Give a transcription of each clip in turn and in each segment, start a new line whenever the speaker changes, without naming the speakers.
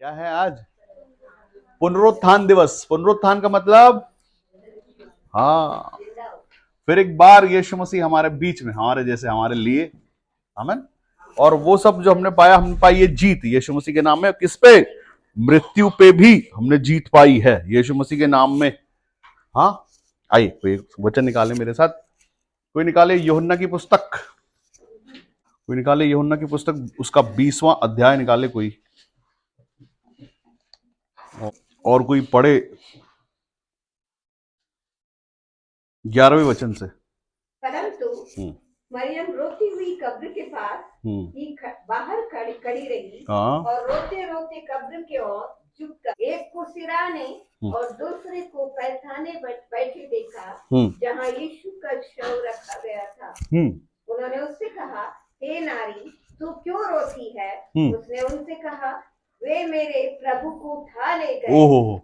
क्या है आज? पुनरुत्थान दिवस। पुनरुत्थान का मतलब, हाँ, फिर एक बार यीशु मसीह हमारे बीच में, हमारे जैसे, हमारे लिए, आमीन। और वो सब जो हमने पाया, हमने पाई ये जीत यीशु मसीह के नाम में। किस पे? मृत्यु पे भी हमने जीत पाई है यीशु मसीह के नाम में। हाँ, आइए कोई वचन निकाले मेरे साथ। कोई निकाले यूहन्ना की पुस्तक, कोई निकाले यूहन्ना की पुस्तक, उसका 20वां अध्याय निकाले कोई, और कोई पढ़े 11वें वचन से।
परंतु मरियम रोती हुई कब्र के पास ही बाहर खड़ी रही और रोते रोते कब्र की ओर झुककर एक को सिराने और दूसरे को पैठाने बैठे देखा जहाँ यीशु का शव रखा गया था। उन्होंने उससे कहा, हे नारी, तू क्यों रोती है? उसने उनसे कहा, वे मेरे प्रभु को उठा ले गए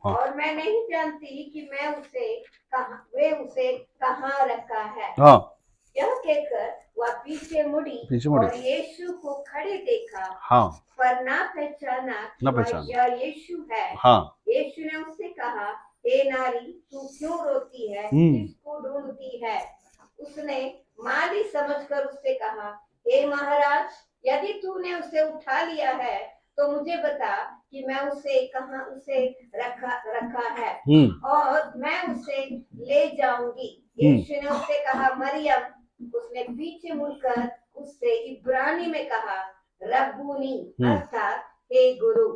और मैं नहीं जानती कि वे उसे कहाँ रखा है। यह कहकर वह पीछे मुड़ी और यीशु को खड़े देखा, पर ना पहचाना यह यीशु है। यीशु ने उससे कहा, हे नारी, तू क्यों रोती है? किसको ढूंढती है? उसने माली समझकर उससे कहा, हे महाराज, यदि तूने उसे उठा लिया है तो मुझे बता कि मैं उसे कहाँ रखा है और मैं उसे ले जाऊंगी। यीशु ने उससे कहा, मरियम। उसने पीछे मुड़कर उससे इब्रानी में कहा, रब्बूनी, अर्थात हे गुरु।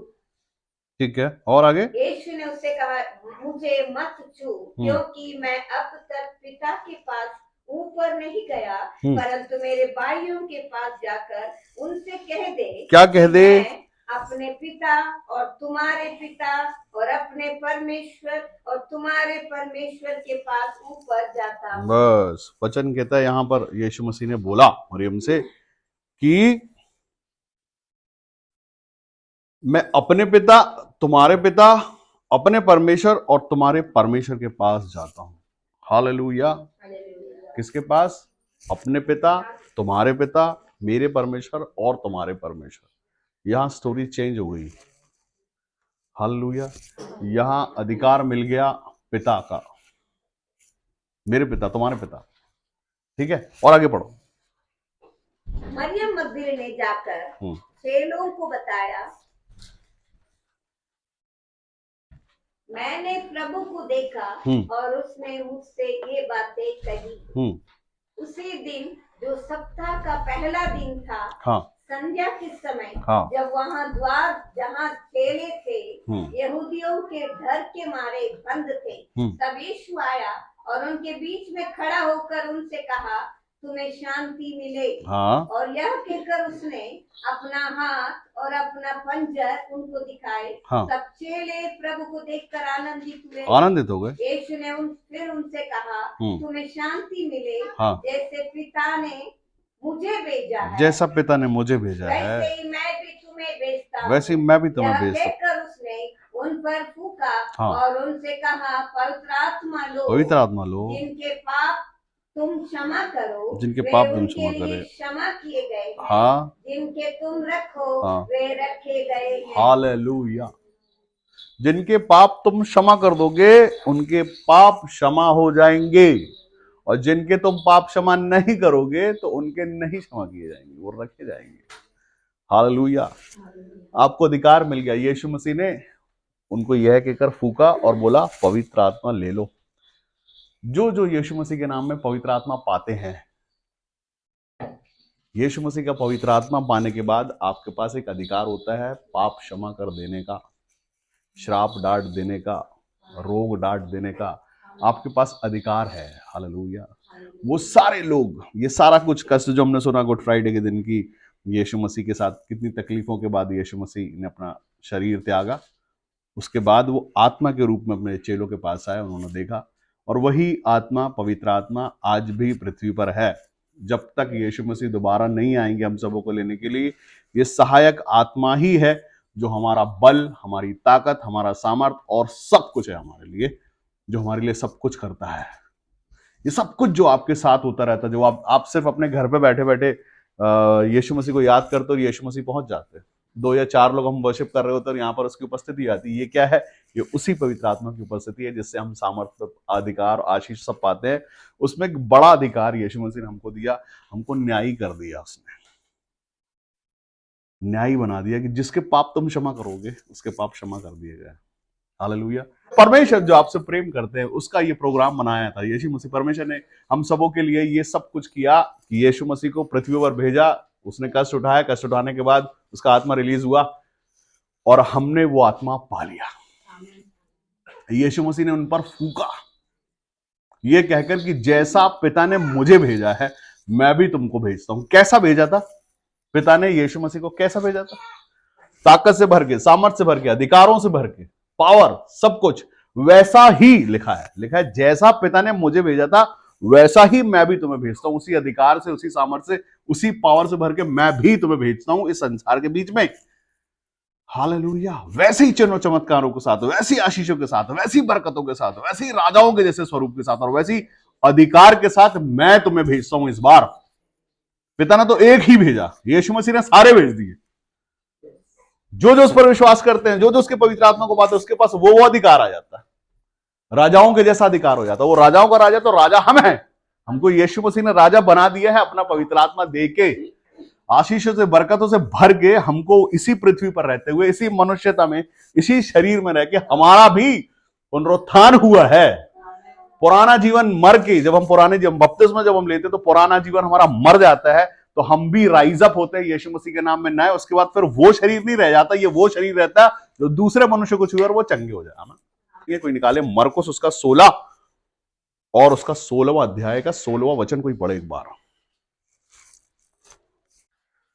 ठीक है, और आगे?
यीशु ने उससे कहा, मुझे मत छू, क्योंकि मैं अब तक पिता के पास ऊपर नहीं गया, परंतु मेरे भाइयों के पास जाकर उनसे कह दे।
क्या कह दे?
अपने पिता और तुम्हारे पिता और अपने परमेश्वर और तुम्हारे परमेश्वर के पास ऊपर जाता हूं।
बस वचन कहता है यहां पर, यीशु मसीह ने बोला मरियम से कि मैं अपने पिता, तुम्हारे पिता, अपने परमेश्वर और तुम्हारे परमेश्वर के पास जाता हूं। हालेलुया। किसके पास? अपने पिता, तुम्हारे पिता, मेरे परमेश्वर और तुम्हारे परमेश्वर। यहां स्टोरी चेंज हो गई। हालेलुया। यहां अधिकार मिल गया पिता का, मेरे पिता, तुम्हारे पिता। ठीक है, और आगे पढ़ो।
मरियम मगदलीनी ने जाकर चेलों को बताया, मैंने प्रभु को देखा और उसने मुझसे ये बातें कही। उसी दिन जो सप्ताह का पहला दिन था, संध्या के समय, जब वहाँ द्वार जहाँ चेले थे यहूदियों के डर के मारे बंद थे, तब यीशु आया और उनके बीच में खड़ा होकर उनसे कहा, तुम्हें शांति मिले। और यह कहकर उसने अपना हाथ और अपना पंजर उनको दिखाए। तब चेले प्रभु को देखकर आनंदित हो गए। यीशु ने फिर उनसे कहा, तुम्हें शांति मिले। जैसे पिता ने मुझे भेजा है,
जैसा पिता ने मुझे भेजा है,
वैसे ही मैं भी तुम्हें भेजता हूं।
वैसे ही मैं भी तुम्हें भेजता हूं।
कहकर उसने उन पर फूंका और उनसे कहा, पवित्र आत्मा लो,
पवित्र आत्मा लो,
जिनके पाप तुम क्षमा करो,
जिनके पाप तुम क्षमा करे,
क्षमा किए गए हैं। जिनके तुम रखो, वे रखे गए हैं।
हालेलुया। जिनके पाप तुम क्षमा कर दोगे उनके पाप क्षमा हो जाएंगे, और जिनके तुम पाप क्षमा नहीं करोगे तो उनके नहीं क्षमा किए जाएंगे, वो रखे जाएंगे। हालेलुया। आपको अधिकार मिल गया। यीशु मसीह ने उनको यह कहकर फूका और बोला, पवित्र आत्मा ले लो। जो जो यीशु मसीह के नाम में पवित्र आत्मा पाते हैं, यीशु मसीह का पवित्र आत्मा पाने के बाद आपके पास एक अधिकार होता है पाप क्षमा कर देने का, श्राप डांट देने का, रोग डांट देने का। आपके पास अधिकार है। हालेलुया। वो सारे लोग, ये सारा कुछ कष्ट जो हमने सुना गुड फ्राइडे के दिन की, यीशु मसीह के साथ कितनी तकलीफों के बाद यीशु मसीह ने अपना शरीर त्यागा, उसके बाद वो आत्मा के रूप में अपने चेलों के पास आए, उन्होंने देखा, और वही आत्मा, पवित्र आत्मा आज भी पृथ्वी पर है। जब तक यीशु मसीह दोबारा नहीं आएंगे हम सबों को लेने के लिए, ये सहायक आत्मा ही है जो हमारा बल, हमारी ताकत, हमारा सामर्थ और सब कुछ है हमारे लिए, जो हमारे लिए सब कुछ करता है। ये सब कुछ जो आपके साथ होता रहता है, जो आप सिर्फ अपने घर पे बैठे बैठे यीशु मसीह को याद करते हो और यीशु मसीह पहुंच जाते हैं। 2 या 4 लोग हम वर्शिप कर रहे होते हैं और यहाँ पर उसकी उपस्थिति आती है। ये क्या है? ये उसी पवित्र आत्मा की उपस्थिति है जिससे हम सामर्थ्य, अधिकार, आशीष सब पाते हैं। उसमें एक बड़ा अधिकार यीशु मसीह ने हमको दिया, हमको न्यायी कर दिया। उसने न्यायी बना दिया कि जिसके पाप तुम क्षमा करोगे उसके पाप क्षमा कर दिए गए। हालेलुया। परमेश्वर जो आपसे प्रेम करते हैं उसका ये प्रोग्राम बनाया था यीशु मसीह। परमेश्वर ने हम सबों के लिए ये सब कुछ किया कि यीशु मसीह को पृथ्वी पर भेजा, उसने कष्ट उठाया, कष्ट उठाने के बाद उसका आत्मा रिलीज हुआ और हमने वो आत्मा पा लिया। यीशु मसीह ने उन पर फूका ये कहकर कि जैसा पिता ने मुझे भेजा है मैं भी तुमको भेजता हूं। कैसा भेजा था पिता ने यीशु मसीह को? कैसा भेजा था? ताकत से भर के, सामर्थ्य से भर के, अधिकारों से भर के, पावर, सब कुछ वैसा ही लिखा है जैसा पिता ने मुझे भेजा था वैसा ही मैं भी तुम्हें भेजता हूं। उसी अधिकार से, उसी सामर्थ्य से, उसी पावर से भर के मैं भी तुम्हें भेजता हूं इस संसार के बीच में। हालेलुया। वैसे ही चिन्हों चमत्कारों के साथ, वैसी आशीषों के साथ, वैसी बरकतों के साथ, वैसी राजाओं के जैसे स्वरूप के साथ और वैसी अधिकार के साथ मैं तुम्हें भेजता हूं इस बार। पिता ने तो एक ही भेजा, यीशु मसीह ने सारे भेज दिए। जो उस पर विश्वास करते हैं, जो उसके पवित्र आत्मा को पाते हैं, उसके पास वो अधिकार आ जाता है। राजाओं के जैसा अधिकार हो जाता है। वो राजाओं का राजा तो राजा हम हैं। हमको यीशु मसीह ने राजा बना दिया है अपना पवित्र आत्मा देके, आशीषों से, बरकतों से भर के। हमको इसी पृथ्वी पर रहते हुए, इसी मनुष्यता में, इसी शरीर में रह के हमारा भी पुनरुत्थान हुआ है। पुराना जीवन मर के, जब हम पुराने जीवन बपतिस्मा जब हम लेते हैं तो पुराना जीवन हमारा मर जाता है, तो हम भी राइज अप होते हैं यीशु मसीह के नाम में नए। उसके बाद फिर वो शरीर नहीं रह जाता, ये वो शरीर रहता है जो दूसरे मनुष्य को छुए और वो चंगे हो जाए। ये कोई निकाले मरकुस उसका 16 और उसका 16वां अध्याय का 16वां वचन कोई पढ़े एक बार।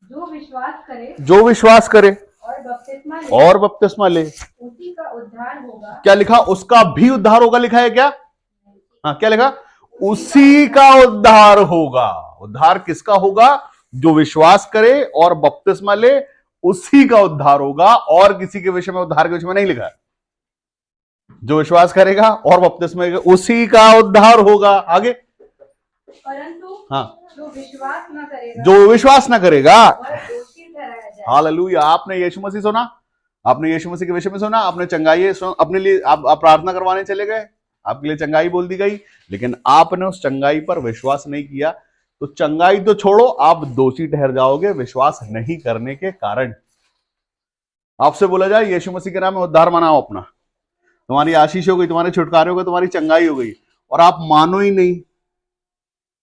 जो
विश्वास करे और बपतिस्मा ले
उसी का उद्धार होगा।
क्या लिखा? उसका भी उद्धार होगा लिखा है क्या? हाँ, क्या लिखा? उसी का उद्धार होगा। उद्धार किसका होगा? जो विश्वास करे और बपतिस्मा ले उसी का उद्धार होगा। और किसी के विषय में, उद्धार के विषय में नहीं लिखा है। जो विश्वास करेगा और बपतिस्मा लेगा उसी का उद्धार होगा। आगे,
परंतु
हाँ,
जो
विश्वास ना करेगा हालेलुया। आपने यीशु मसीह सुना, आपने यीशु मसीह के विषय में सुना, आपने चंगाई अपने लिए आप प्रार्थना करवाने चले गए, आपके लिए चंगाई बोल दी गई, लेकिन आपने उस चंगाई पर विश्वास नहीं किया, तो चंगाई तो छोड़ो, आप दोषी ठहर जाओगे विश्वास नहीं करने के कारण। आपसे बोला जाए यीशु मसीह के नाम में उद्धार मनाओ अपना, तुम्हारी आशीष हो गई, तुम्हारे छुटकारे हो गए, तुम्हारी चंगाई हो गई, और आप मानो ही नहीं।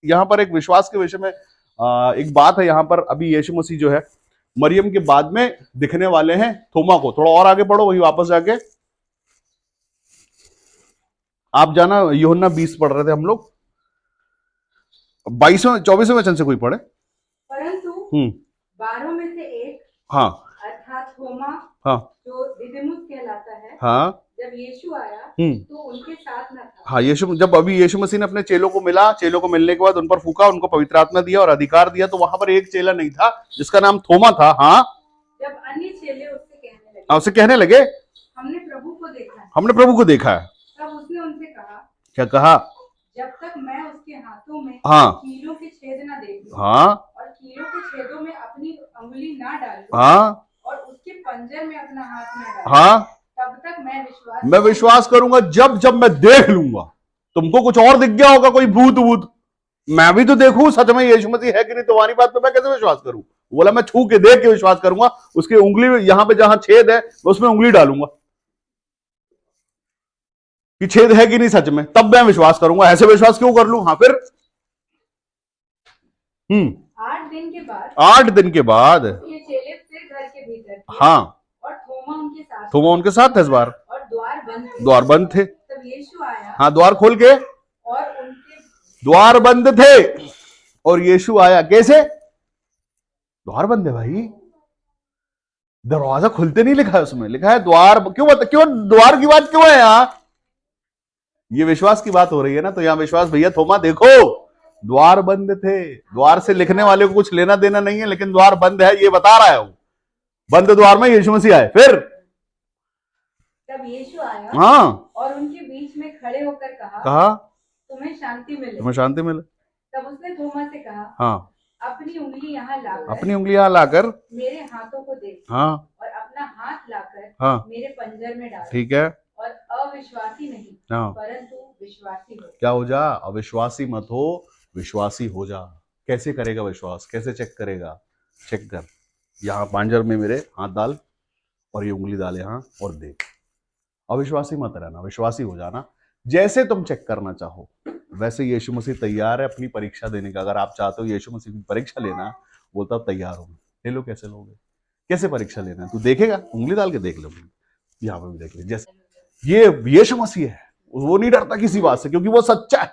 यहां पर एक विश्वास के विषय में एक बात है। यहां पर अभी यीशु मसीह जो है मरियम के बाद में दिखने वाले हैं थोमा को। थोड़ा और आगे पढ़ो, वही वापस जाके आप जाना, यूहन्ना 20 पढ़ रहे थे हम लोग, 22-24 वचन से कोई पढ़े।
परंतु 12 में से एक,
हाँ,
अर्थात थोमा,
हाँ,
जो दिदिमुस कहलाता है,
हाँ,
जब यीशु आया तो उनके साथ न था।
हाँ, जब अभी यीशु मसीह ने अपने चेलों को मिला, चेलों को मिलने के बाद उन पर फूका, उनको पवित्र आत्मा दिया और अधिकार दिया, तो वहां पर एक चेला नहीं था जिसका नाम थोमा था। हाँ,
जब अन्य चेले उससे
कहने लगे
हमने प्रभु को देखा है, तब उसने उनसे कहा,
क्या कहा?
जब तक मैं उसके हाथों में कीलों के छेद न देखूं, और कीलों के छेदों में अपनी उंगली न डालूं, और उसके पंजर में अपना हाथ न डालूं, तब तक मैं विश्वास करूंगा। जब मैं देख लूंगा। तुमको कुछ और दिख गया होगा, कोई भूत, मैं भी तो देखूं सच में यीशु मसीह है कि नहीं, तुम्हारी बात पे मैं कैसे विश्वास करूं? बोला मैं छू के देख के विश्वास करूंगा, उसकी उंगली में यहां पे जहां छेद है उसमें उंगली डालूंगा कि छेद है कि नहीं सच में, तब मैं विश्वास करूंगा। ऐसे विश्वास क्यों कर लूं? हाँ, फिर 8 दिन के बाद ये चेले फिर घर के भीतर थे,
हाँ,
और
थोमा उनके साथ था इस बार,
और
द्वार बंद थे।
तब यीशु आया,
हाँ, द्वार खोल के,
और उनके
द्वार बंद थे और यीशु आया। कैसे? द्वार बंद है भाई, दरवाजा खुलते नहीं लिखा है उसमें, लिखा है द्वार। क्यों द्वार की बात क्यों है यहां? ये विश्वास की बात हो रही है ना, तो यहां विश्वास, भैया थोमा देखो द्वार बंद थे। द्वार से लिखने वाले को कुछ लेना देना नहीं है, लेकिन द्वार बंद है ये बता रहा है वो। बंद द्वार में यीशु मसीह आए। फिर
तब यीशु आया,
हाँ,
और उनके बीच में खड़े होकर कहा तुम्हें शांति मिले।
तुम्हें शांति मिले।
तब उसने थोमा से कहा,
हाँ,
अपनी उंगली यहाँ लाकर,
अपनी उंगली यहाँ लाकर
मेरे हाथों को देख,
हाँ,
और अपना हाथ लाकर
हाँ,
मेरे पंजर में डाल,
ठीक है,
और अविश्वासी नहीं,
हाँ,
परंतु विश्वासी हो।
क्या हो जा? अविश्वासी मत हो, विश्वासी हो जा। कैसे करेगा विश्वास? कैसे चेक करेगा? चेक कर, यहाँ पांजर में मेरे हाथ डाल और ये उंगली डाल यहाँ और देख। अविश्वासी मत रहना, विश्वासी हो जाना। जैसे तुम चेक करना चाहो वैसे यीशु मसीह तैयार है अपनी परीक्षा देने का। अगर आप चाहते हो यीशु मसीह की परीक्षा लेना, बोलता तैयार हो। ले लो। कैसे लोगे? कैसे परीक्षा लेना है? तू देखेगा, उंगली डाल के देख लो। यहाँ पे भी देख ले। जैसे ये यीशु मसीह है, वो नहीं डरता किसी बात से, क्योंकि वो सच्चा है,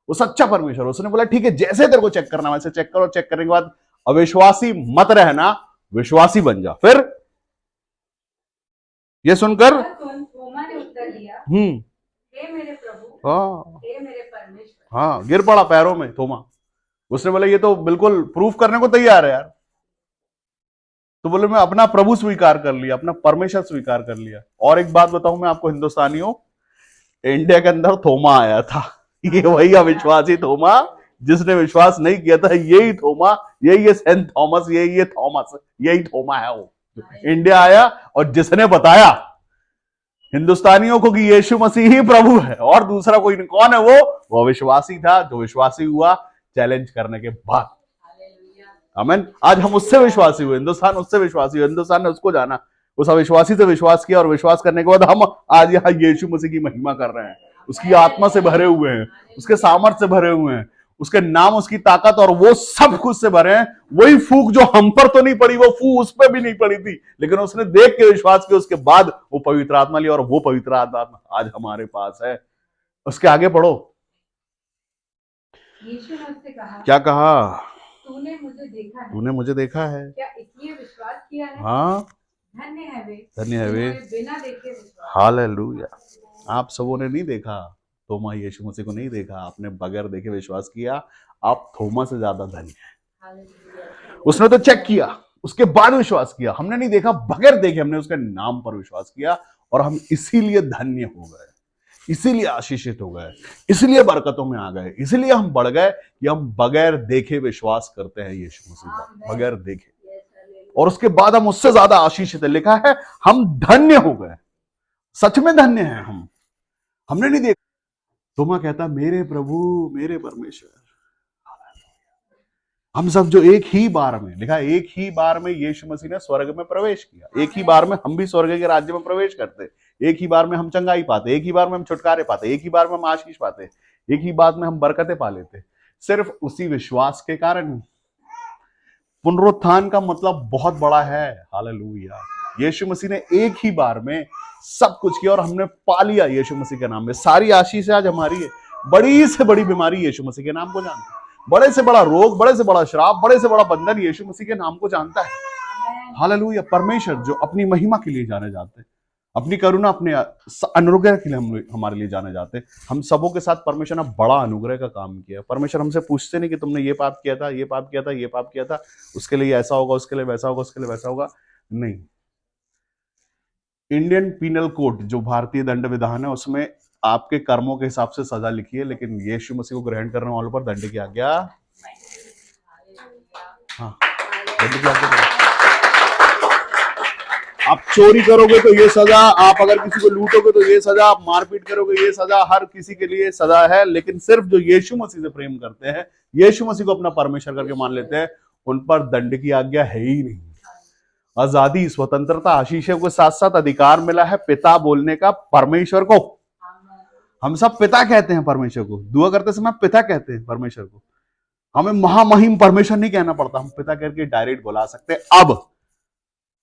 वो सच्चा परमेश्वर। उसने बोला ठीक है, जैसे तेरे को चेक करना वैसे चेक करो। चेक करने के बाद अविश्वासी मत रहना, विश्वासी बन जा। फिर ये सुनकर
थोमा ने उत्तर दिया, हे मेरे प्रभु,
हाँ,
हे मेरे परमेश्वर।
हाँ, गिर पड़ा पैरों में थोमा। उसने बोला ये तो बिल्कुल प्रूफ करने को तैयार है यार। तो बोले मैं अपना प्रभु स्वीकार कर लिया, अपना परमेश्वर स्वीकार कर लिया। और एक बात बताऊं मैं आपको हिंदुस्तानियों, इंडिया के अंदर थोमा आया था। ये वही अविश्वासी थोमा जिसने विश्वास नहीं किया था। यही थोमा, यही ये सेंट थॉमस, यही ये थॉमस, यही थोमा है वो इंडिया आया और जिसने बताया हिंदुस्तानियों को कि यीशु मसीह ही प्रभु है और दूसरा कोई नहीं। कौन है वो अविश्वासी था जो विश्वासी हुआ चैलेंज करने के बाद। आमीन। आज हम उससे विश्वासी हुए, हिंदुस्तान उससे विश्वासी हुए, हिंदुस्तान ने उसको जाना, उस अविश्वासी से विश्वास किया और विश्वास करने के बाद हम आज यहाँ यीशु मसीह की महिमा कर रहे हैं। उसकी आत्मा से भरे हुए हैं, उसके सामर्थ्य से भरे हुए हैं, उसके नाम, उसकी ताकत और वो सब कुछ से भरे हैं। वही फूक जो हम पर तो नहीं पड़ी, वो फूक उस पर भी नहीं पड़ी थी, लेकिन उसने देख के विश्वास किया, उसके बाद वो पवित्र आत्मा लिया और वो पवित्र आत्मा आज हमारे पास है। उसके आगे पढ़ो।
यीशु ने उससे कहा,
क्या कहा?
तूने मुझे देखा है,
तूने मुझे देखा है,
क्या इसलिए विश्वास किया है?
हाँ,
धन्य है वे,
धन्य है वे,
बिना देखे विश्वास।
हालेलुया। आप सबों ने नहीं देखा, थोमा यीशु मसीह को नहीं देखा, आपने बगैर देखे विश्वास किया। आप थोमा से ज्यादा धन्य हैं। उसने तो चेक किया, उसके बाद विश्वास किया। हमने नहीं देखा, बगैर देखे हमने उसके नाम पर विश्वास किया और हम इसीलिए धन्य हो गए, इसीलिए आशीषित हो गए, इसलिए बरकतों में आ गए, इसलिए हम बढ़ गए कि हम बगैर देखे विश्वास करते हैं यीशु मसीह का, बगैर देखे। और उसके बाद हम उससे ज्यादा आशीषित है। लिखा है हम धन्य हो गए, सच में धन्य हैं हम। हमने नहीं देखा। थोमा कहता मेरे प्रभु, मेरे परमेश्वर। हम सब जो एक ही बार में, लिखा है एक ही बार में यीशु मसीह ने स्वर्ग में प्रवेश किया। एक ही बार में हम भी स्वर्ग के राज्य में प्रवेश करते। एक ही बार में हम चंगाई पाते, एक ही बार में हम छुटकारे पाते, एक ही बार में हम आशीष पाते, एक ही बार में हम बरकतें पा लेते, सिर्फ उसी विश्वास के कारण। पुनरुत्थान का मतलब बहुत बड़ा है। हालेलुया। यीशु मसीह ने एक ही बार में सब कुछ किया और हमने पा लिया यीशु मसीह के नाम में। सारी आशीष आज हमारी है। बड़ी से बड़ी बीमारी यीशु मसीह के नाम को जानती है, बड़े से बड़ा रोग, बड़े से बड़ा श्राप, बड़े से बड़ा बंधन यीशु मसीह के नाम को जानता है। हालेलुया। परमेश्वर जो अपनी महिमा के लिए जाने जाते हैं, अपनी करुणा, अपने अनुग्रह के लिए हमारे लिए जाने जाते हैं। हम सबों के साथ परमेश्वर ने बड़ा अनुग्रह का काम किया। परमेश्वर हमसे पूछते नहीं कि तुमने ये पाप किया था, ये पाप किया था, ये पाप किया था, उसके लिए ऐसा होगा, उसके लिए वैसा होगा, उसके लिए वैसा होगा। नहीं। इंडियन पीनल कोड जो भारतीय दंड विधान है उसमें आपके कर्मों के हिसाब से सजा लिखी है, लेकिन यीशु मसीह को ग्रहण करने वालों पर दंड की आज्ञा, हाँ, दंड की आज्ञा। आप चोरी करोगे तो ये सजा, आप अगर किसी को लूटोगे तो ये सजा, आप मारपीट करोगे ये सजा, हर किसी के लिए सजा है। लेकिन सिर्फ जो यीशु मसीह से प्रेम करते हैं, यीशु मसीह को अपना परमेश्वर करके मान लेते हैं, उन पर दंड की आज्ञा है ही नहीं। आजादी, स्वतंत्रता, आशीषों के साथ साथ अधिकार मिला है पिता बोलने का परमेश्वर को। हम सब पिता कहते हैं परमेश्वर को, दुआ करते समय पिता कहते हैं परमेश्वर को। हमें महामहिम परमेश्वर नहीं कहना पड़ता, हम पिता करके डायरेक्ट बुला सकते हैं। अब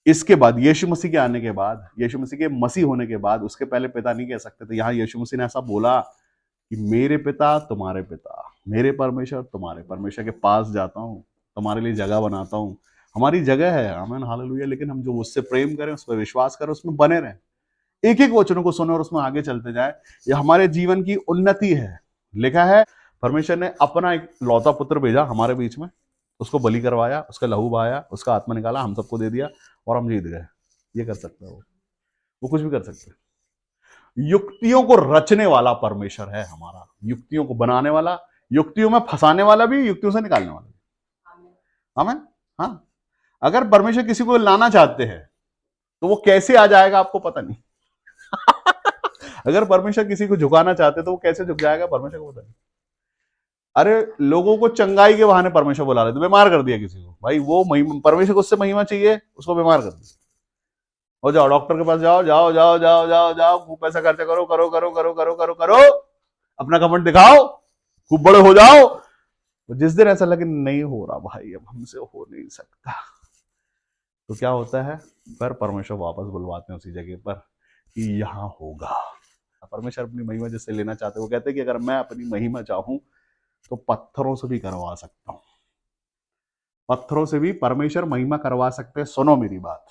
इसके बाद यीशु मसीह के आने के बाद, यीशु मसीह के मसीह होने के बाद, उसके पहले पिता नहीं कह सकते थे। यहाँ यीशु मसीह ने ऐसा बोला कि मेरे पिता तुम्हारे पिता, मेरे परमेश्वर तुम्हारे परमेश्वर के पास जाता हूँ, तुम्हारे लिए जगह बनाता हूँ। हमारी जगह है, आमीन, हालेलुया। लेकिन हम जो उससे प्रेम करें, उस पर विश्वास करें, उसमें बने रहें, एक एक वचनों को सुने और उसमें आगे चलते जाए, ये हमारे जीवन की उन्नति है। लिखा है परमेश्वर ने अपना एक लौता पुत्र भेजा हमारे बीच में, उसको बलि करवाया, उसका लहू बहाया, उसका आत्मा निकाला, हम सबको दे दिया और हम जीत गए। ये कर सकता है वो कुछ भी कर सकते हैं। युक्तियों को रचने वाला परमेश्वर है हमारा, युक्तियों को बनाने वाला, युक्तियों में फंसाने वाला भी, युक्तियों से निकालने वाला भी। आमेन। हाँ, अगर परमेश्वर किसी को लाना चाहते हैं तो वो कैसे आ जाएगा आपको पता नहीं। अगर परमेश्वर किसी को झुकाना चाहते तो वो कैसे झुक जाएगा परमेश्वर को पता नहीं। अरे लोगों को चंगाई के बहाने परमेश्वर बुला रहे थे, बीमार कर दिया किसी को, भाई वो परमेश्वर को उससे महिमा चाहिए, उसको बीमार कर दिया। हो जाओ डॉक्टर के पास, जाओ जाओ जाओ जाओ जाओ जाओ, खूब पैसा खर्चा करो करो करो करो करो करो करो, अपना घमंड दिखाओ, खूब बड़े हो जाओ। तो जिस दिन ऐसा लगे नहीं हो रहा भाई, अब हमसे हो नहीं सकता, तो क्या होता है, फिर परमेश्वर वापस बुलवाते हैं उसी जगह पर कि यहां होगा। परमेश्वर अपनी महिमा जिससे लेना चाहते हैं, वो कहते हैं कि अगर मैं अपनी महिमा चाहूं तो पत्थरों से भी करवा सकता हूं, पत्थरों से भी परमेश्वर महिमा करवा सकते हैं। सुनो मेरी बात,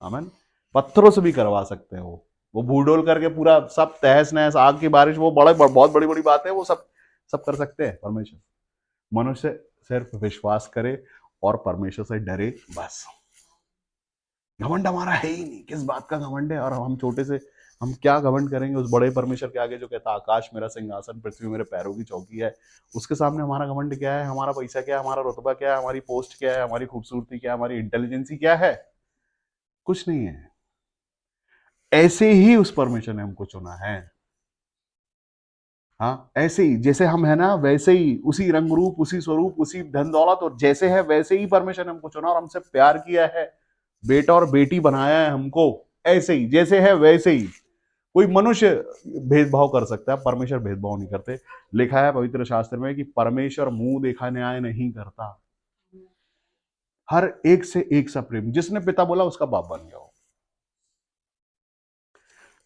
आमीन। पत्थरों से भी करवा सकते हैं, वो भूडोल करके पूरा सब तहस नहस, आग की बारिश, वो बहुत बड़ी बड़ी बात है, वो सब सब कर सकते हैं परमेश्वर। मनुष्य सिर्फ विश्वास करे और परमेश्वर से डरे, बस। घमंड हमारा है ही नहीं, किस बात का घमंड है, और हम छोटे से हम क्या घमंड करेंगे उस बड़े परमेश्वर के आगे जो कहता है आकाश मेरा सिंहासन, पृथ्वी मेरे पैरों की चौकी है। उसके सामने हमारा घमंड क्या है, हमारा पैसा क्या है, हमारा रुतबा क्या है, हमारी पोस्ट क्या है, हमारी खूबसूरती क्या है, हमारी इंटेलिजेंसी क्या है, कुछ नहीं है। ऐसे ही उस परमेश्वर ने हमको चुना है। हाँ, ऐसे ही जैसे हम है ना, वैसे ही उसी रंग रूप, उसी स्वरूप, उसी धन दौलत, और जैसे है वैसे ही परमेश्वर ने हमको चुना और हमसे प्यार किया है, बेटा और बेटी बनाया है हमको, ऐसे ही जैसे है वैसे ही। कोई मनुष्य भेदभाव कर सकता है, परमेश्वर भेदभाव नहीं करते। लिखा है पवित्र शास्त्र में कि परमेश्वर मुंह देखा न्याय नहीं करता, हर एक से एक सा प्रेम। जिसने पिता बोला उसका बाप बन गया हो,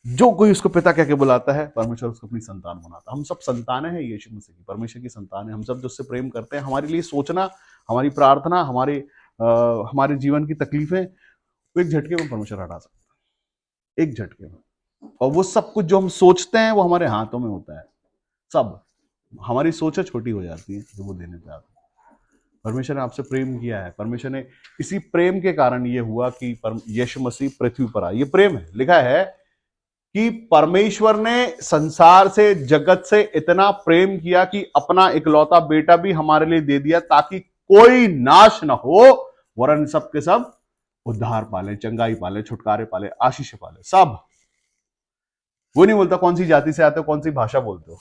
जो कोई उसको पिता कह के बुलाता है परमेश्वर उसको अपनी संतान बनाता है। हम सब संतानें हैं यीशु मसीह की, परमेश्वर की संतान है हम सब, जो उससे प्रेम करते हैं। हमारे लिए सोचना, हमारी प्रार्थना, हमारे जीवन की तकलीफें, वो एक झटके में परमेश्वर हटा सकता है, एक झटके में। और वो सब कुछ जो हम सोचते हैं वो हमारे हाथों में होता है, सब हमारी सोचें छोटी हो जाती है जो वो देने पे आता है। परमेश्वर ने आपसे प्रेम किया है, परमेश्वर ने इसी प्रेम के कारण ये हुआ कि यीशु मसीह पृथ्वी पर आए। ये प्रेम है। लिखा है कि परमेश्वर ने संसार से, जगत से इतना प्रेम किया कि अपना इकलौता बेटा भी हमारे लिए दे दिया, ताकि कोई नाश ना हो वरन सब के सब उद्धार पाले, चंगाई पाले, छुटकारे पाले, आशीष पाले, सब। वो नहीं बोलता कौन सी जाति से आते हो, कौन सी भाषा बोलते हो,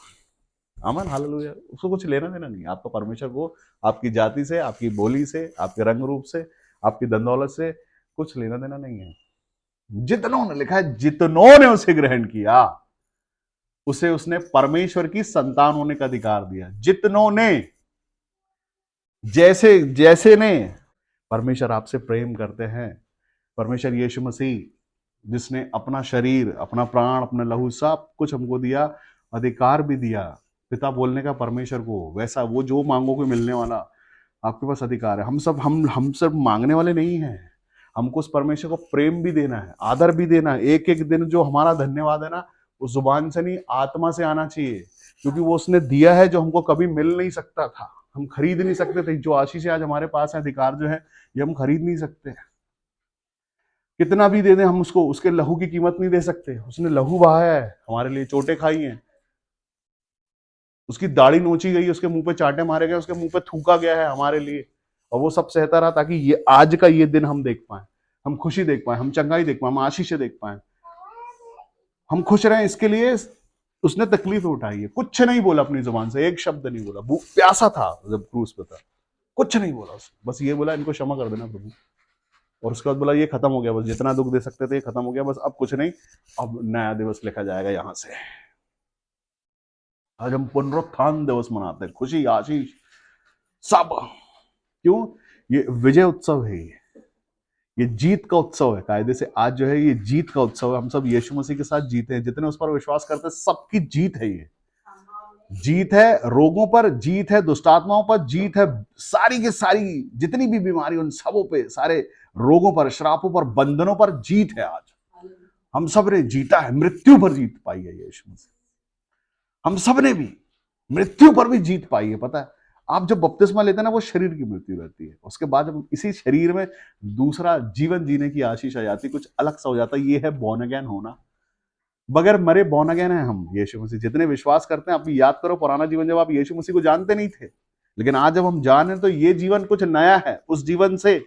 आमन, हालेलुया। उसको कुछ लेना देना नहीं। आपका परमेश्वर को आपकी जाति से, आपकी बोली से, आपके रंग रूप से, आपकी धन-दौलत से कुछ लेना देना नहीं है। जितनों ने, लिखा है जितनों ने उसे ग्रहण किया उसे उसने परमेश्वर की संतान होने का अधिकार दिया। जितनों ने, जैसे जैसे ने। परमेश्वर आपसे प्रेम करते हैं। परमेश्वर यीशु मसीह जिसने अपना शरीर, अपना प्राण, अपना लहू सब कुछ हमको दिया, अधिकार भी दिया पिता बोलने का परमेश्वर को, वैसा वो जो मांगोगे मिलने वाला, आपके पास अधिकार है। हम सब मांगने वाले नहीं हैं। हमको उस परमेश्वर को प्रेम भी देना है, आदर भी देना है। एक एक दिन जो हमारा धन्यवाद है ना, वो जुबान से नहीं, आत्मा से आना चाहिए, क्योंकि वो उसने दिया है जो हमको कभी मिल नहीं सकता था, हम खरीद नहीं सकते थे। जो आशीष आज हमारे पास है, अधिकार जो है, ये हम खरीद नहीं सकते। कितना भी दे दें हम उसको, उसके लहू की कीमत नहीं दे सकते। उसने लहू बहाया है हमारे लिए, चोटें खाई हैं, उसकी दाढ़ी नोची गई, उसके मुंह पे चांटे मारे गए, उसके मुंह पे थूका गया है हमारे लिए, और वो सब सहता रहा ताकि ये आज का ये दिन हम देख पाए, हम खुशी देख पाए, हम चंगाई देख पाए, हम आशीष देख पाए, हम खुश रहें। इसके लिए उसने तकलीफ उठाई है। कुछ नहीं बोला अपनी जुबान से, एक शब्द नहीं बोला। प्यासा था जब क्रूस पे था, कुछ नहीं बोला उसने, बस ये बोला इनको क्षमा कर देना प्रभु। और उसके बाद बोला ये खत्म हो गया, बस जितना दुख दे सकते थे खत्म हो गया, बस अब कुछ नहीं, अब नया दिवस लिखा जाएगा यहां से। आज हम पुनरुत्थान दिवस मनाते हैं, खुशी, आशीष, सब। क्यों? ये विजय उत्सव है, ये जीत का उत्सव है। कायदे से आज जो है ये जीत का उत्सव है। हम सब यीशु मसीह के साथ जीते हैं। जितने उस पर विश्वास करते हैं सबकी जीत है। ये जीत है रोगों पर, जीत है दुष्टात्माओं पर, जीत है सारी की सारी जितनी भी बीमारी, उन सबों पे, सारे रोगों पर, श्रापों पर, बंधनों पर जीत है। आज हम सब ने जीता है, मृत्यु पर जीत पाई है यीशु मसीह। हम सब ने भी मृत्यु पर भी जीत पाई है। पता है, आप जब बपतिस्मा लेते हैं ना, वो शरीर की मृत्यु रहती है। उसके बाद जब इसी शरीर में दूसरा जीवन जीने की आशीष आ जाती है, कुछ अलग सा हो जाता है। ये है बॉर्न अगेन होना। बगैर मरे बॉर्न अगेन है हम यीशु मसीह। जितने विश्वास करते हैं, आप याद करो पुराना जीवन, जब आप यीशु मसीह को जानते नहीं थे, लेकिन आज जब हम जाने तो ये जीवन कुछ नया है। उस जीवन से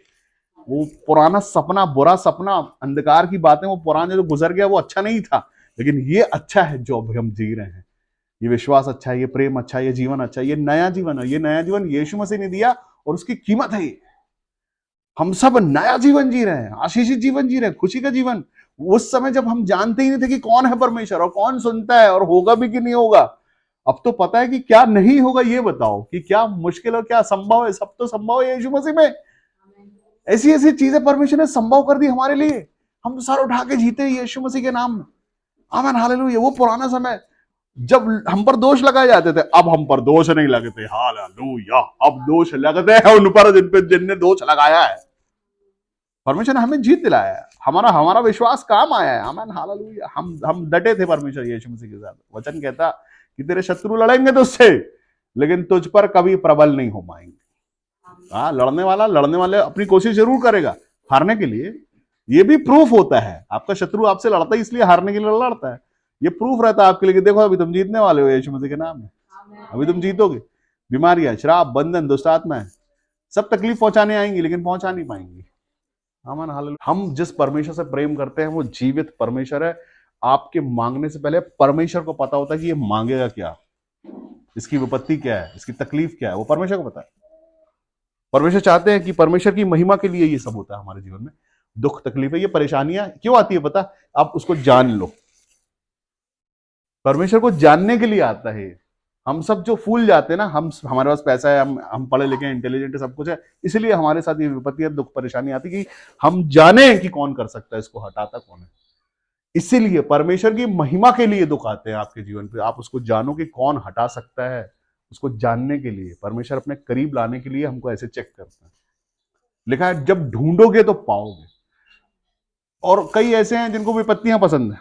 वो पुराना सपना, बुरा सपना, अंधकार की बातें, वो पुराने जो गुजर गया वो अच्छा नहीं था, लेकिन ये अच्छा है जो अभी हम जी रहे हैं। ये विश्वास अच्छा है, ये प्रेम अच्छा है, ये जीवन अच्छा है, ये नया जीवन है। ये नया जीवन यीशु मसीह ने दिया और उसकी कीमत है ये। हम सब नया जीवन जी रहे हैं, आशीषित जीवन जी रहे हैं, खुशी का जीवन। उस समय जब हम जानते ही नहीं थे कि कौन है परमेश्वर और कौन सुनता है और होगा भी कि नहीं होगा। अब तो पता है कि क्या नहीं होगा। ये बताओ कि क्या मुश्किल और क्या संभव है। सब तो संभव है यीशु मसीह में। ऐसी ऐसी चीजें परमेश्वर ने संभव कर दी हमारे लिए। हम सर उठा के जीते हैं यीशु मसीह के नाम में। आमीन, हालेलुया। वो पुराना समय जब हम पर दोष लगाए जाते थे, अब हम पर दोष नहीं लगते। हालेलुया। अब दोष लगते हैं उन पर जिनने दोष लगाया है। परमेश्वर ने हमें जीत दिलाया है। हमारा हमारा विश्वास काम आया है। आमीन, हालेलुया। हम डटे थे परमेश्वर यीशु मसीह के साथ। वचन कहता कि तेरे शत्रु लड़ेंगे तुझसे, लेकिन तुझ पर कभी प्रबल नहीं हो पाएंगे। हाँ, लड़ने वाले अपनी कोशिश जरूर करेगा हारने के लिए। ये भी प्रूफ होता है। आपका शत्रु आपसे लड़ता है इसलिए हारने के लिए लड़ता है। ये प्रूफ रहता है आपके लिए कि देखो अभी तुम जीतने वाले हो यीशु मसीह के नाम में। अभी तुम जीतोगे। बीमारियां, श्राप, बंधन, दुष्ट आत्माएं सब तकलीफ पहुंचाने आएंगी, लेकिन पहुंचा नहीं पाएंगी। आमीन, हालेलुया। हम जिस परमेश्वर से प्रेम करते हैं वो जीवित परमेश्वर है। आपके मांगने से पहले परमेश्वर को पता होता है कि ये मांगेगा क्या, इसकी विपत्ति क्या है, इसकी तकलीफ क्या है, वो परमेश्वर को पता है। परमेश्वर चाहते हैं कि परमेश्वर की महिमा के लिए ये सब होता है हमारे जीवन में। दुख तकलीफें, ये परेशानियां क्यों आती है पता? आप उसको जान लो। परमेश्वर को जानने के लिए आता है। हम सब जो फूल जाते हैं ना, हमारे पास पैसा है, हम पढ़े लिखे, इंटेलिजेंट है, सब कुछ है, इसलिए हमारे साथ ये विपत्ति, दुख, परेशानी आती कि हम जाने कि कौन कर सकता है, इसको हटाता कौन है। इसीलिए परमेश्वर की महिमा के लिए दुख आते हैं आपके जीवन पे। आप उसको जानो कि कौन हटा सकता है। उसको जानने के लिए परमेश्वर अपने करीब लाने के लिए हमको ऐसे चेक करता है। लिखा है जब ढूंढोगे तो पाओगे। और कई ऐसे हैं जिनको विपत्तियां पसंद है।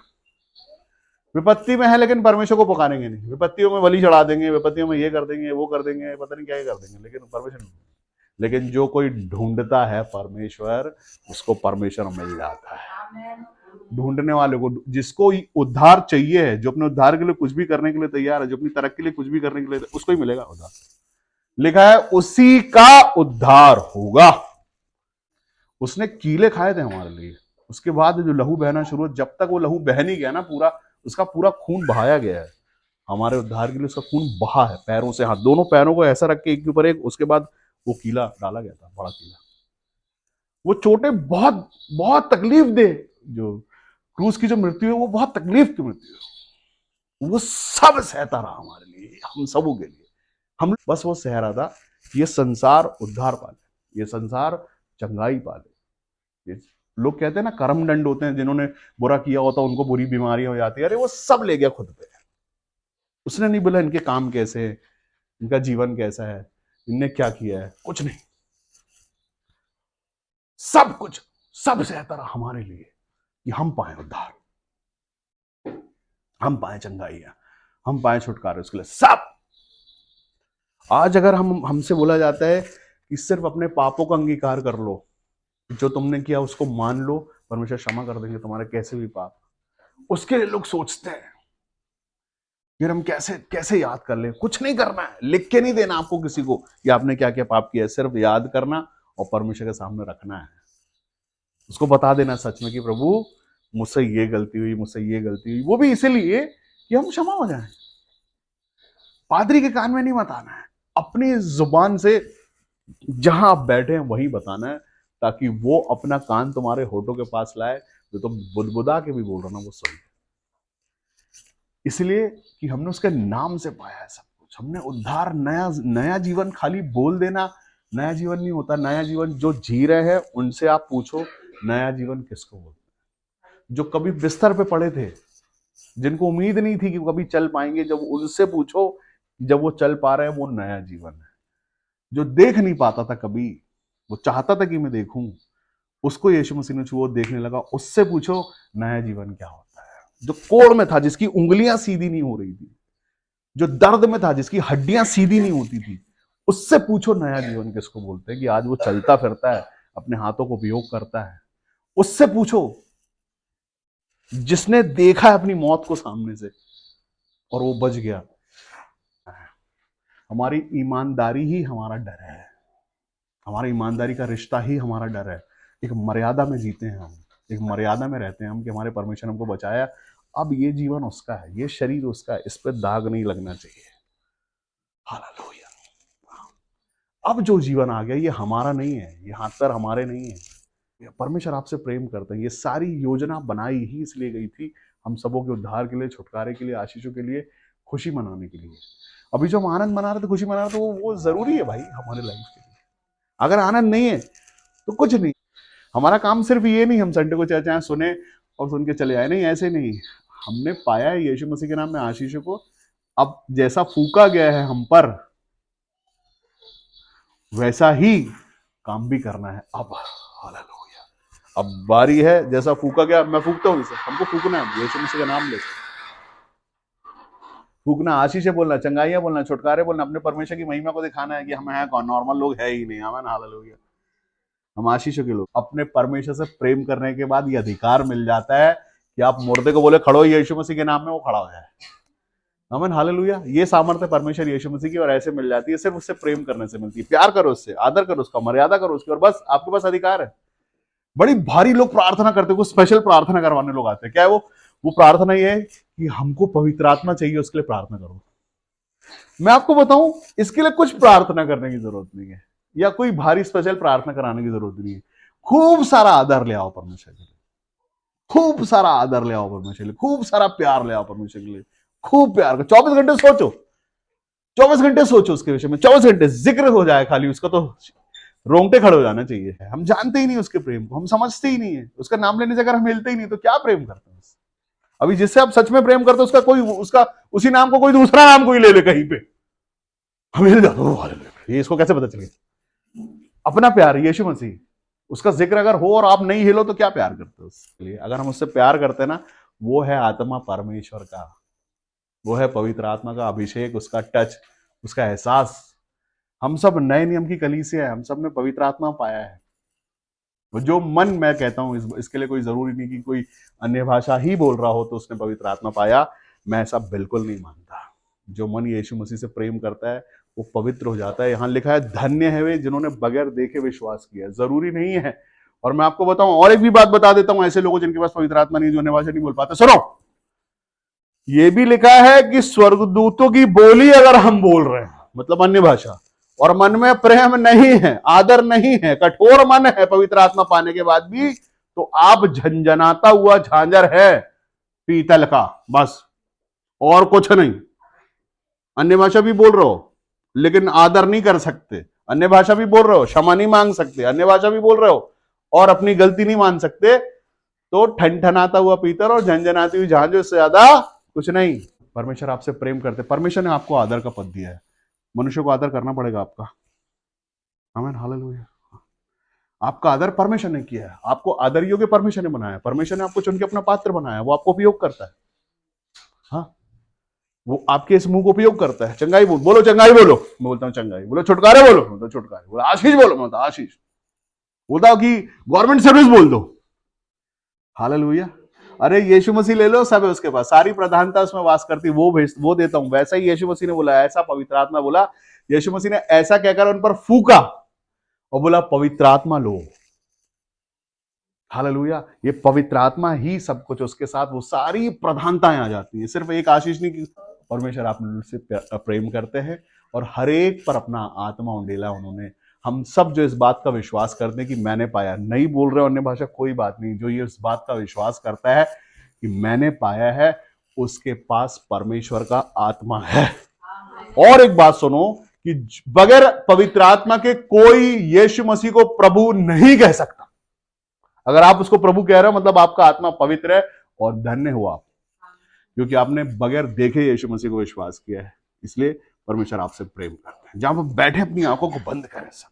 विपत्ति में है लेकिन परमेश्वर को पुकारेंगे नहीं। विपत्तियों में बलि चढ़ा देंगे, विपत्तियों में ये कर देंगे, वो कर देंगे, पता नहीं क्या कर देंगे, लेकिन परमेश्वर नहीं। लेकिन जो कोई ढूंढता है परमेश्वर, उसको परमेश्वर मिल जाता है। ढूंढने वाले को, जिसको उद्धार चाहिए है, जो अपने उद्धार के लिए कुछ भी करने के लिए तैयार है, जो अपनी तरक्की के लिए कुछ भी करने के लिए, उसको ही मिलेगा उद्धार। लिखा है उसी का उद्धार होगा। उसने कीले खाए थे हमारे लिए। उसके बाद जो लहू बहना शुरू, जब तक वो लहू बह नहीं गया ना, पूरा उसका पूरा खून बहाया गया है हमारे उद्धार के लिए। उसका खून बहा है पैरों से, हाथ, दोनों पैरों को ऐसा रख के एक के ऊपर एक, उसके बाद वो कीला डाला गया था, बड़ा कीला। वो चोटें बहुत बहुत तकलीफ दे, जो क्रूस की जो मृत्यु है वो बहुत तकलीफ की मृत्यु है। वो सब सहता रहा हमारे लिए, हम सबों के लिए। हम बस वो सह रहा था, ये संसार उद्धार पाले, ये संसार चंगाई पाले। ये लोग कहते हैं ना कर्म दंड होते हैं, जिन्होंने बुरा किया होता उनको बुरी बीमारियां हो जाती है। अरे वो सब ले गया खुद पे। उसने नहीं बोला इनके काम कैसे है, इनका जीवन कैसा है, इनने क्या किया है, कुछ नहीं। सब कुछ, सब सहता रहा हमारे लिए कि हम पाए उद्धार, हम पाए चंगाइयां, हम पाए छुटकारे। उसके लिए सब। आज अगर हमसे बोला जाता है कि सिर्फ अपने पापों का अंगीकार कर लो, जो तुमने किया उसको मान लो, परमेश्वर क्षमा कर देंगे तुम्हारे कैसे भी पाप। उसके लिए लोग सोचते हैं यार हम कैसे कैसे याद कर ले। कुछ नहीं करना है, लिख के नहीं देना आपको किसी को कि आपने क्या क्या पाप किया है। सिर्फ याद करना और परमेश्वर के सामने रखना है। उसको बता देना सच में कि प्रभु मुझसे ये गलती हुई, मुझसे ये गलती हुई। वो भी इसीलिए कि हम क्षमा हो जाएं। पादरी के कान में नहीं बताना है, अपनी जुबान से जहां आप बैठे हैं वहीं बताना है, ताकि वो अपना कान तुम्हारे होठों के पास लाए। जो तुम बुदबुदा के भी बोल रहे हो ना, वो सही। इसलिए कि हमने उसके नाम से पाया है सब कुछ। हमने उद्धार, नया नया जीवन। खाली बोल देना नया जीवन नहीं होता। नया जीवन जो जी रहे हैं उनसे आप पूछो नया जीवन किसको बोलते हैं। जो कभी बिस्तर पे पड़े थे, जिनको उम्मीद नहीं थी कि कभी चल पाएंगे, जब उनसे पूछो, जब वो चल पा रहे हैं, वो नया जीवन है। जो देख नहीं पाता था कभी, वो चाहता था कि मैं देखूं, उसको यीशु मसीह ने छुआ, वो देखने लगा। उससे पूछो नया जीवन क्या होता है। जो कोढ़ में था, जिसकी उंगलियां सीधी नहीं हो रही थी, जो दर्द में था, जिसकी हड्डियां सीधी नहीं होती थी, उससे पूछो नया जीवन किसको बोलते हैं। कि आज वो चलता फिरता है, अपने हाथों को उपयोग करता है। उससे पूछो जिसने देखा है अपनी मौत को सामने से और वो बच गया। हमारी ईमानदारी ही हमारा डर है, हमारी ईमानदारी का रिश्ता ही हमारा डर है। एक मर्यादा में जीते हैं हम, एक मर्यादा में रहते हैं हम कि हमारे परमेश्वर हमको बचाया, अब ये जीवन उसका है, ये शरीर उसका है, इस पे दाग नहीं लगना चाहिए। हालेलुया। अब जो जीवन आ गया ये हमारा नहीं है, ये हाथ पैर हमारे नहीं है। परमेश्वर आपसे प्रेम करते हैं। ये सारी योजना बनाई ही इसलिए गई थी, हम सबों के उद्धार के लिए, छुटकारे के लिए, आशीषों के लिए, खुशी मनाने के लिए। अभी जो हम आनंद मना रहे थे, खुशी मना रहे थे, वो जरूरी है भाई हमारे लाइफ के लिए। अगर आनंद नहीं है तो कुछ नहीं। हमारा काम सिर्फ ये नहीं हम संडे को चाहे सुने और सुन के चले आए, नहीं, ऐसे नहीं। हमने पाया है यीशु मसीह के नाम में आशीषों को, अब जैसा फूका गया है हम पर वैसा ही काम भी करना है। अब हालेलुया, अब बारी है, जैसा फूका गया मैं फूकता हूं, इसे हमको फूकना है, यीशु मसीह का नाम ले फूकना, आशीष बोलना, चंगाइयां बोलना, छुटकारे बोलना, अपने परमेश्वर की महिमा को दिखाना है कि हम हैं कौन, नॉर्मल लोग है ही नहीं। आमीन, हालेलुया, हम आशीषों के लोग। अपने परमेश्वर से प्रेम करने के बाद ये अधिकार मिल जाता है कि आप मुर्दे को बोले खड़ो यीशु मसीह के नाम में, वो खड़ा हो जाए। आमीन, हालेलुया। ये सामर्थ्य परमेश्वर यीशु मसीह की और ऐसे मिल जाती है, सिर्फ उससे प्रेम करने से मिलती है। प्यार करो उससे, आदर करो उसका, मर्यादा करो उसकी, और बस आपके पास अधिकार है। बड़ी भारी लोग प्रार्थना करते हैं, स्पेशल प्रार्थना करवाने लोग आते हैं। क्या है वो प्रार्थना ये है कि हमको पवित्र आत्मा चाहिए, उसके लिए प्रार्थना करो। मैं आपको बताऊं, इसके लिए कुछ प्रार्थना करने की जरूरत नहीं है, या कोई भारी स्पेशल प्रार्थना कराने की जरूरत नहीं है। खूब सारा आदर ले आओ परमेश्वर के लिए, खूब सारा आदर ले आओ परमेश्वर के लिए, खूब सारा प्यार ले आओ परमेश्वर के लिए, खूब प्यार। 24 घंटे सोचो, 24 घंटे सोचो उसके विषय में, 24 घंटे जिक्र हो जाए खाली उसका, तो रोंगटे खड़े हो जाना चाहिए। हम जानते ही नहीं उसके प्रेम को, हम समझते ही नहीं है, उसका नाम लेने से अगर हम हिलते ही नहीं तो क्या प्रेम करते हैं। अभी जिससे आप सच में प्रेम करते हो उसका कोई, उसका उसी नाम को कोई दूसरा नाम कोई ले ले कहीं पे, हम हिल जाते, ये इसको कैसे पता चले। अपना प्यार यीशु मसीह, उसका जिक्र अगर हो और आप नहीं हिलो तो क्या प्यार करते हो उसके लिए। अगर हम उससे प्यार करते हैं ना, वो है आत्मा परमेश्वर का, वो है पवित्र आत्मा का अभिषेक, उसका टच, उसका एहसास। हम सब नए नियम की कलीसिया है, हम सब ने पवित्र आत्मा पाया है। जो मन, मैं कहता हूं इसके लिए कोई जरूरी नहीं कि कोई अन्य भाषा ही बोल रहा हो तो उसने पवित्र आत्मा पाया, मैं ऐसा बिल्कुल नहीं मानता। जो मन यीशु मसीह से प्रेम करता है वो पवित्र हो जाता है। यहां लिखा है धन्य है वे जिन्होंने बगैर देखे विश्वास किया। जरूरी नहीं है। और मैं आपको बताऊं, और एक भी बात बता देता हूं, ऐसे लोगों जिनके पास पवित्र आत्मा नहीं, जो अन्य भाषा नहीं बोल पाते, सुनो, ये भी लिखा है कि स्वर्गदूतों की बोली अगर हम बोल रहे हैं, मतलब अन्य भाषा, और मन में प्रेम नहीं है, आदर नहीं है, कठोर मन है पवित्र आत्मा पाने के बाद भी, तो आप झंझनाता हुआ झांझर है पीतल का, बस, और कुछ नहीं। अन्य भाषा भी बोल रहे हो लेकिन आदर नहीं कर सकते, अन्य भाषा भी बोल रहे हो, क्षमा नहीं मांग सकते, अन्य भाषा भी बोल रहे हो और अपनी गलती नहीं मान सकते, तो ठनठनाता हुआ पीतल और झंझनाती हुई झांझर से ज्यादा कुछ नहीं। परमेश्वर आपसे प्रेम करते, परमेश्वर ने आपको आदर का पद दिया है, मनुष्य को आदर करना पड़ेगा आपका। आमीन, हालेलुया। आपका आदर परमेश्वर ने किया है, आपको आदर योग्य परमेश्वर ने बनाया, परमेश्वर ने आपको चुन के अपना पात्र बनाया, वो आपको उपयोग करता है। हाँ, वो आपके इस मुंह को उपयोग करता है। चंगाई बोलो, चंगाई बोलो, मैं बोलता हूँ चंगाई बोलो, छुटकारे बोलो, मैं बोलता छुटकारे बोलो, आशीष बोलो, मैं बोलता आशीष, बोलता हूँ कि गवर्नमेंट सर्विस बोल दो। हालेलुया। अरे यीशु मसीह ले लो, सब है उसके पास, सारी प्रधानता उसमें वास करती, वो देता हूं। वैसा ही यीशु मसीह ने बोला, ऐसा पवित्र आत्मा बोला, यीशु मसीह ने ऐसा कहकर उन पर फूका और बोला पवित्र आत्मा लो। हालेलुया। ये पवित्र आत्मा ही सब कुछ, उसके साथ वो सारी प्रधानताएं आ जाती हैं। सिर्फ एक आशीष नहीं की, परमेश्वर आपने से प्रेम करते हैं और हर एक पर अपना आत्मा उंडेला उन्होंने। हम सब जो इस बात का विश्वास करते हैं कि मैंने पाया, नहीं बोल रहे अन्य भाषा, कोई बात नहीं, जो ये इस बात का विश्वास करता है कि मैंने पाया है, उसके पास परमेश्वर का आत्मा है। और एक बात सुनो कि बगैर पवित्र आत्मा के कोई यीशु मसीह को प्रभु नहीं कह सकता। अगर आप उसको प्रभु कह रहे हो मतलब आपका आत्मा पवित्र है, और धन्य हुआ आप, क्योंकि आपने बगैर देखे यीशु मसीह को विश्वास किया है। इसलिए परमेश्वर आपसे प्रेम करता है। जहां पर बैठे अपनी आंखों को बंद करें सब।